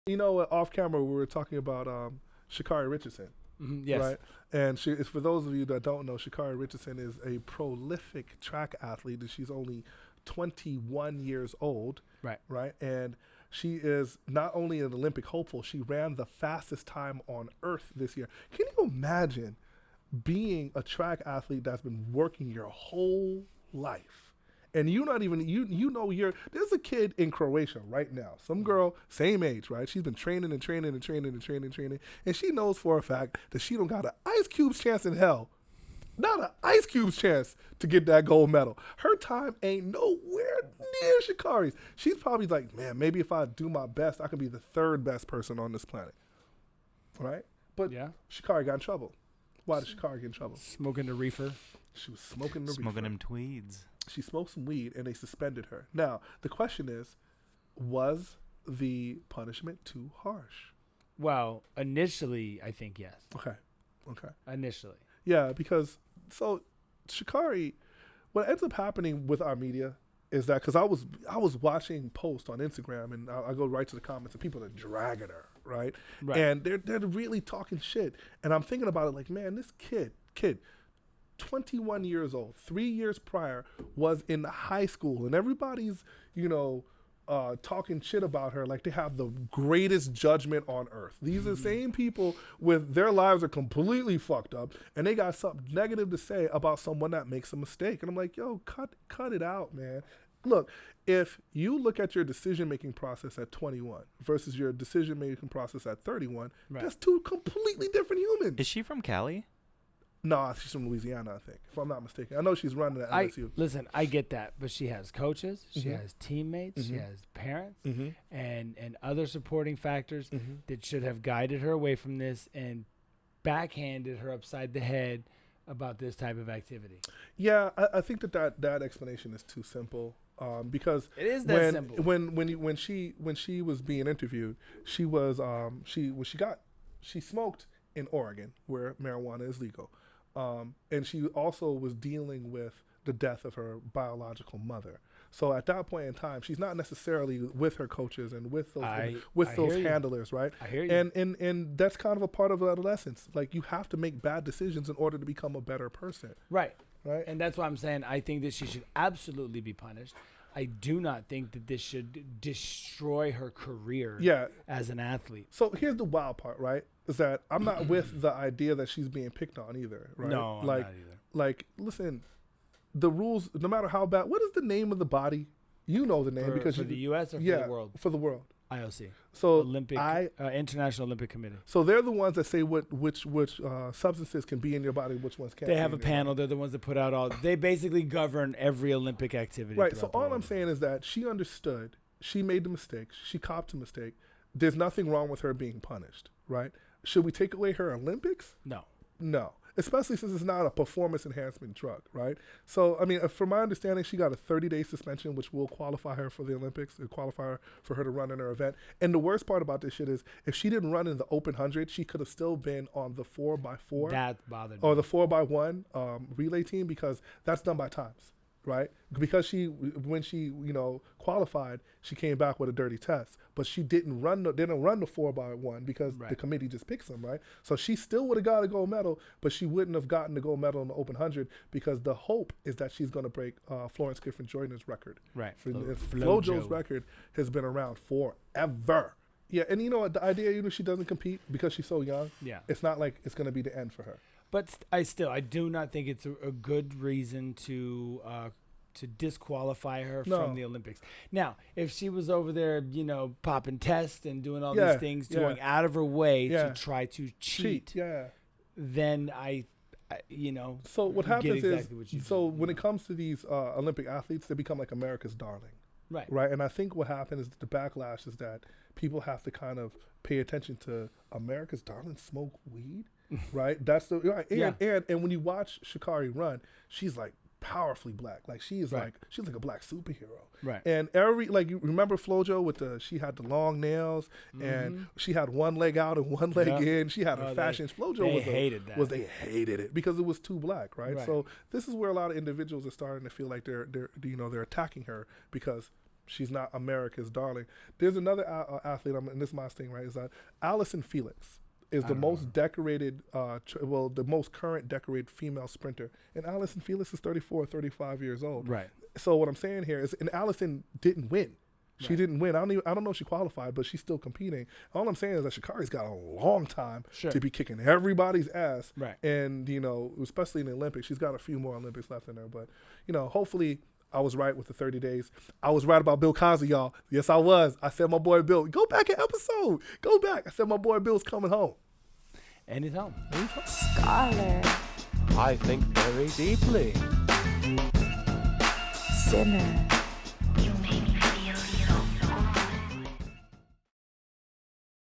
Off camera we were talking about Sha'Carri Richardson. Yes. Right. And for those of you that don't know, Sha'Carri Richardson is a prolific track athlete, and she's only 21 years old. Right. Right. And she is not only an Olympic hopeful, she ran the fastest time on earth this year. Can you imagine being a track athlete that's been working your whole life? And you're not even, there's a kid in Croatia right now, some girl, same age, right? She's been training and training and training and training and training. And she knows for a fact that she don't got an ice cube's chance in hell. Not an ice cube's chance to get that gold medal. Her time ain't nowhere near Sha'Carri's. She's probably like, man, maybe if I do my best, I can be the third best person on this planet. Right? But Sha'Carri got in trouble. Why did Sha'Carri get in trouble? Smoking the reefer. She was smoking the reefer. Smoking them tweeds. She smoked some weed and they suspended her. Now, the question is, was the punishment too harsh? Well, initially, I think yes. Okay. Initially. Yeah, because, Sha'Carri, what ends up happening with our media is that, because I was watching posts on Instagram, and I go right to the comments, and people are dragging her, right? And they're really talking shit. And I'm thinking about it like, man, this kid, 21 years old, 3 years prior, was in high school, and everybody's, talking shit about her like they have the greatest judgment on earth. These are the same people with their lives are completely fucked up, and they got something negative to say about someone that makes a mistake. And I'm like, yo, cut it out, man. Look, if you look at your decision-making process at 21 versus your decision-making process at 31, that's two completely different humans. Is she from Cali? No, she's from Louisiana, I think, if I'm not mistaken. I know she's running at LSU. Listen, I get that, but she has coaches, she has teammates, she has parents, and other supporting factors that should have guided her away from this and backhanded her upside the head about this type of activity. Yeah, I think that explanation is too simple. Because it is that simple. When she was being interviewed, she smoked in Oregon where marijuana is legal. And she also was dealing with the death of her biological mother. So at that point in time, she's not necessarily with her coaches and with those handlers, right? I hear you. And that's kind of a part of adolescence. Like, you have to make bad decisions in order to become a better person. Right. And that's why I'm saying I think that she should absolutely be punished. I do not think that this should destroy her career as an athlete. So here's the wild part, right? Is that I'm not with the idea that she's being picked on either, right? No, I'm not either. Like, listen, the rules, no matter how bad, what is the name of the body? You know the name for the U.S. or for the world? For the world. IOC. So International Olympic Committee. So they're the ones that say which substances can be in your body, which ones can't. They have a panel. They're the ones that put out they basically govern every Olympic activity. Right. So all I'm saying is that she understood. She made the mistake. She copped a mistake. There's nothing wrong with her being punished, right? Should we take away her Olympics? No. Especially since it's not a performance enhancement drug, right? So, I mean, from my understanding, she got a 30-day suspension, which will qualify her for the Olympics, qualify her for her to run in her event. And the worst part about this shit is, if she didn't run in the open 100, she could have still been on the 4x4. That bothered me. Or the 4x1 relay team, because that's done by times, right? Because when she qualified, she came back with a dirty test, but she didn't run the 4x1 because the committee just picks them, right? So she still would have got a gold medal, but she wouldn't have gotten the gold medal in the open 100 because the hope is that she's going to break Florence Griffin-Joyner's record. Right. FloJo's record has been around forever. Yeah, and the idea, she doesn't compete because she's so young. Yeah. It's not like it's going to be the end for her. But I do not think it's a good reason to disqualify her from the Olympics. Now, if she was over there, popping tests and doing all these things, going out of her way to try to cheat, then So what happens when it comes to these Olympic athletes, they become like America's darling. Right. And I think what happened is the backlash is that people have to kind of pay attention to America's darling smoke weed. Right. That's and when you watch Sha'Carri run, she's like powerfully black. Like she's like a black superhero. Right. And you remember FloJo with she had the long nails and she had one leg out and one leg in. She had her fashions. FloJo they hated it because it was too black, right? So this is where a lot of individuals are starting to feel like they're attacking her because She's not America's darling. There's another athlete, and this is my thing, right, is that Allison Felix is the most decorated, the most current decorated female sprinter. And Allison Felix is 34 or 35 years old. Right. So what I'm saying here is, and Allison didn't win. She didn't win. I don't know if she qualified, but she's still competing. All I'm saying is that Sha'Carri's got a long time to be kicking everybody's ass. Right. And, you know, especially in the Olympics, she's got a few more Olympics left in her. But, you know, hopefully I was right with the 30 days. I was right about Bill Cosby, y'all. Yes, I was. I said my boy Bill. Go back an episode. Go back. I said my boy Bill's coming home. And he's home. Scholar. I think very deeply. Sinner.